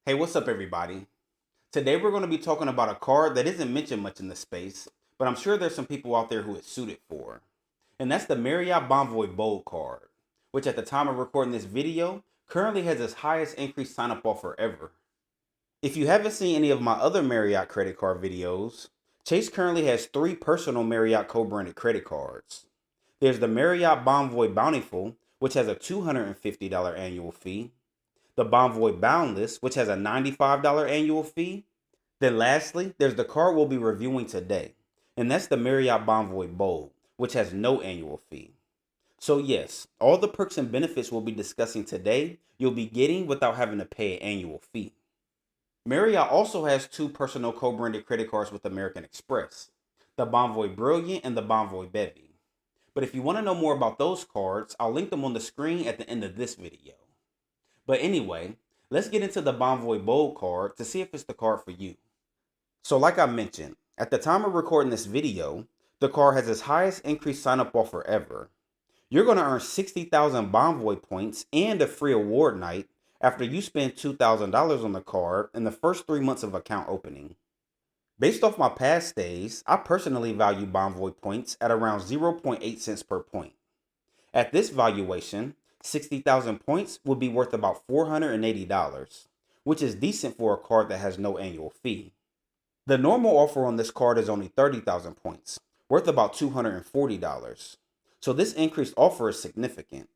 Hey, what's up, everybody? Today we're going to be talking about a card that isn't mentioned much in the space, but I'm sure there's some people out there who it's suited for. And that's the Marriott Bonvoy Bold card, which at the time of recording this video currently has its highest increased sign up offer ever. If you haven't seen any of my other Marriott credit card videos, Chase currently has 3 personal Marriott co-branded credit cards. There's the Marriott Bonvoy Bountiful, which has a $250 annual fee, the Bonvoy Boundless, which has a $95 annual fee. Then lastly, there's the card we'll be reviewing today, and that's the Marriott Bonvoy Bold, which has no annual fee. So yes, all the perks and benefits we'll be discussing today, you'll be getting without having to pay an annual fee. Marriott also has 2 personal co-branded credit cards with American Express, the Bonvoy Brilliant and the Bonvoy Bevy. But if you want to know more about those cards, I'll link them on the screen at the end of this video. But anyway, let's get into the Bonvoy Bold card to see if it's the card for you. So like I mentioned, at the time of recording this video, the card has its highest increased sign-up offer ever. You're going to earn 60,000 Bonvoy points and a free award night after you spend $2,000 on the card in the first 3 months of account opening. Based off my past stays, I personally value Bonvoy points at around 0.8 cents per point. At this valuation, 60,000 points would be worth about $480, which is decent for a card that has no annual fee. The normal offer on this card is only 30,000 points, worth about $240. So this increased offer is significant.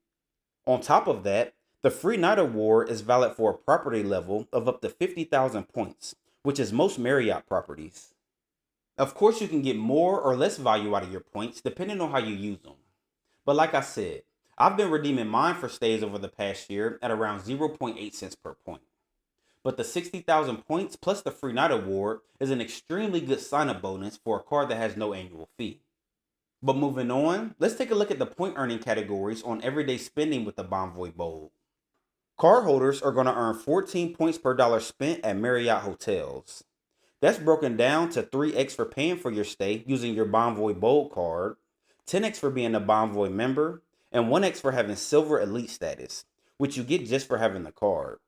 On top of that, the free night award is valid for a property level of up to 50,000 points, which is most Marriott properties. Of course, you can get more or less value out of your points depending on how you use them. But like I said, I've been redeeming mine for stays over the past year at around 0.8 cents per point. But the 60,000 points plus the free night award is an extremely good sign-up bonus for a card that has no annual fee. But moving on, let's take a look at the point earning categories on everyday spending with the Bonvoy Bold. Cardholders are going to earn 14 points per dollar spent at Marriott hotels. That's broken down to 3x for paying for your stay using your Bonvoy Bold card, 10x for being a Bonvoy member, and 1x for having Silver Elite status, which you get just for having the card.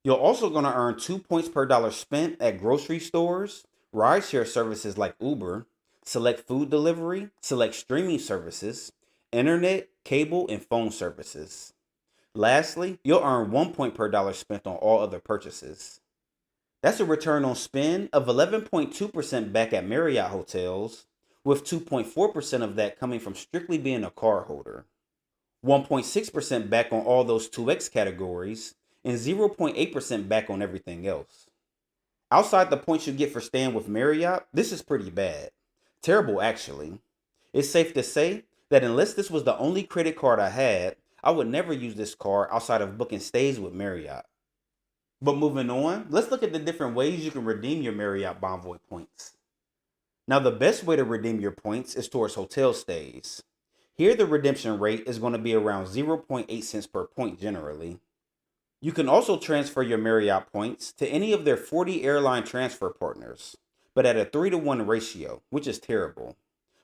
You're also going to earn 2 points per dollar spent at grocery stores, rideshare services like Uber, select food delivery, select streaming services, internet, cable, and phone services. Lastly, you'll earn 1 point per dollar spent on all other purchases. That's a return on spend of 11.2% back at Marriott hotels, with 2.4% of that coming from strictly being a cardholder. 1.6% back on all those 2x categories, and 0.8% back on everything else. Outside the points you get for staying with Marriott, this is pretty bad. Terrible, actually. It's safe to say that unless this was the only credit card I had, I would never use this card outside of booking stays with Marriott. But moving on, let's look at the different ways you can redeem your Marriott Bonvoy points. Now, the best way to redeem your points is towards hotel stays. Here, the redemption rate is going to be around 0.8 cents per point generally. You can also transfer your Marriott points to any of their 40 airline transfer partners, but at a 3-to-1 ratio, which is terrible.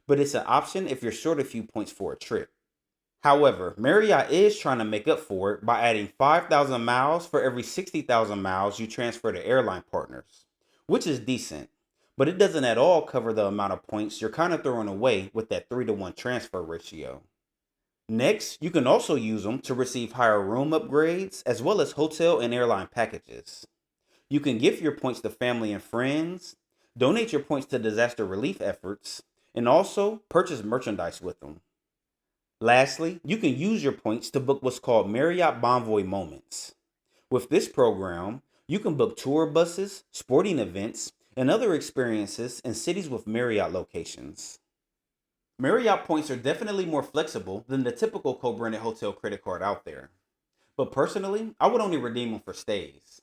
But it's an option if you're short a few points for a trip. However, Marriott is trying to make up for it by adding 5,000 miles for every 60,000 miles you transfer to airline partners, which is decent, but it doesn't at all cover the amount of points you're kind of throwing away with that 3-to-1 transfer ratio. Next, you can also use them to receive higher room upgrades as well as hotel and airline packages. You can gift your points to family and friends, donate your points to disaster relief efforts, and also purchase merchandise with them. Lastly, you can use your points to book what's called Marriott Bonvoy Moments. With this program, you can book tour buses, sporting events, and other experiences in cities with Marriott locations. Marriott points are definitely more flexible than the typical co-branded hotel credit card out there. But personally, I would only redeem them for stays.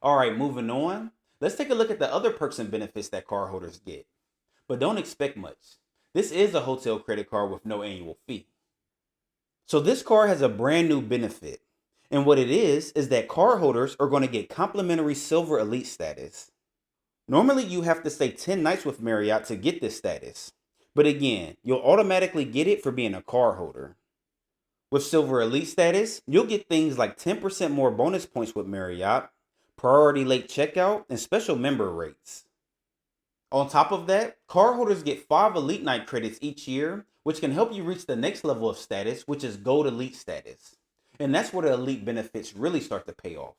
Alright, moving on, let's take a look at the other perks and benefits that cardholders get. But don't expect much. This is a hotel credit card with no annual fee. So this card has a brand new benefit. And what it is that cardholders are going to get complimentary Silver Elite status. Normally you have to stay 10 nights with Marriott to get this status. But again, you'll automatically get it for being a cardholder. With Silver Elite status, you'll get things like 10% more bonus points with Marriott, priority late checkout, and special member rates. On top of that, cardholders get 5 Elite Night credits each year, which can help you reach the next level of status, which is Gold Elite status. And that's where the Elite benefits really start to pay off.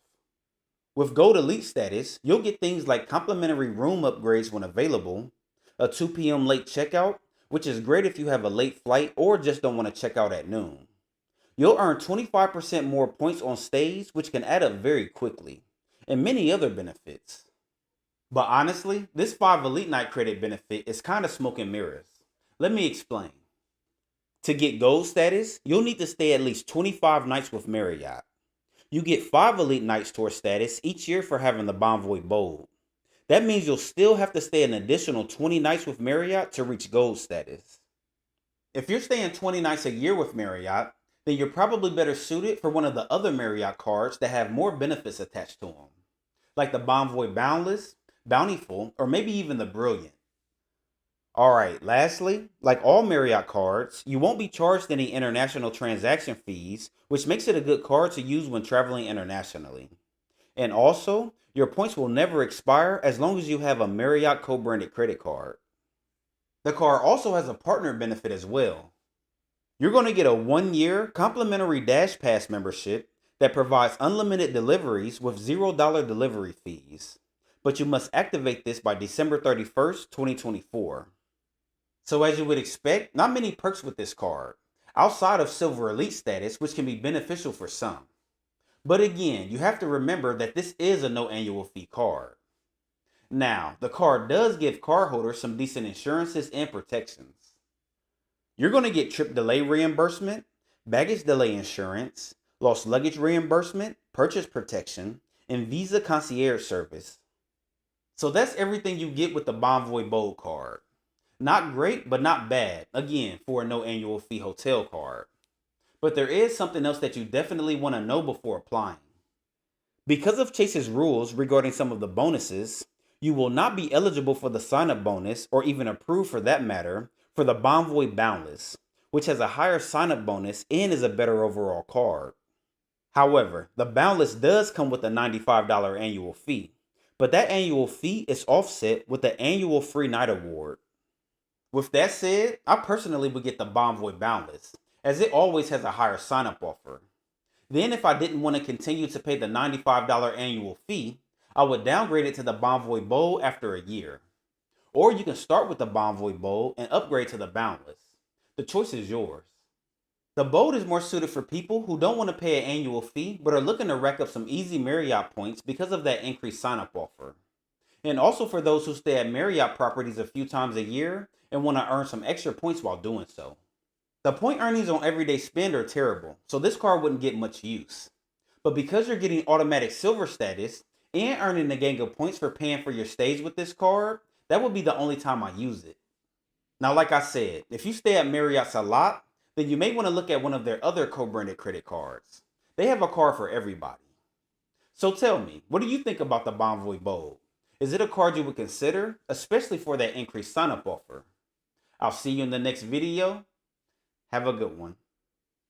With Gold Elite status, you'll get things like complimentary room upgrades when available, a 2 p.m. late checkout, which is great if you have a late flight or just don't want to check out at noon. You'll earn 25% more points on stays, which can add up very quickly, and many other benefits. But honestly, this 5 Elite Night credit benefit is kind of smoke and mirrors. Let me explain. To get gold status, you'll need to stay at least 25 nights with Marriott. You get 5 Elite Nights tour status each year for having the Bonvoy Bold. That means you'll still have to stay an additional 20 nights with Marriott to reach gold status. If you're staying 20 nights a year with Marriott, then you're probably better suited for one of the other Marriott cards that have more benefits attached to them, like the Bonvoy Boundless, Bountiful, or maybe even the Brilliant. Alright, lastly, like all Marriott cards, you won't be charged any international transaction fees, which makes it a good card to use when traveling internationally. And also, your points will never expire as long as you have a Marriott co-branded credit card. The card also has a partner benefit as well. You're going to get a 1-year complimentary Dash Pass membership that provides unlimited deliveries with $0 delivery fees. But you must activate this by December 31st, 2024. So as you would expect, not many perks with this card, outside of Silver Elite status, which can be beneficial for some. But again, you have to remember that this is a no annual fee card. Now, the card does give cardholders some decent insurances and protections. You're going to get trip delay reimbursement, baggage delay insurance, lost luggage reimbursement, purchase protection, and Visa concierge service. So that's everything you get with the Bonvoy Bold card. Not great, but not bad, again, for a no annual fee hotel card. But there is something else that you definitely want to know before applying. Because of Chase's rules regarding some of the bonuses, you will not be eligible for the sign-up bonus, or even approved for that matter, for the Bonvoy Boundless, which has a higher sign-up bonus and is a better overall card. However, the Boundless does come with a $95 annual fee, but that annual fee is offset with the annual free night award. With that said, I personally would get the Bonvoy Boundless, as it always has a higher sign-up offer. Then if I didn't want to continue to pay the $95 annual fee, I would downgrade it to the Bonvoy Bold after a year. Or you can start with the Bonvoy Bold and upgrade to the Boundless. The choice is yours. The Bold is more suited for people who don't want to pay an annual fee but are looking to rack up some easy Marriott points because of that increased sign-up offer. And also for those who stay at Marriott properties a few times a year and want to earn some extra points while doing so. The point earnings on everyday spend are terrible, so this card wouldn't get much use. But because you're getting automatic silver status and earning a gang of points for paying for your stays with this card, that would be the only time I use it. Now, like I said, if you stay at Marriott's a lot, then you may want to look at one of their other co-branded credit cards. They have a card for everybody. So tell me, what do you think about the Bonvoy Bold? Is it a card you would consider, especially for that increased sign-up offer? I'll see you in the next video. Have a good one.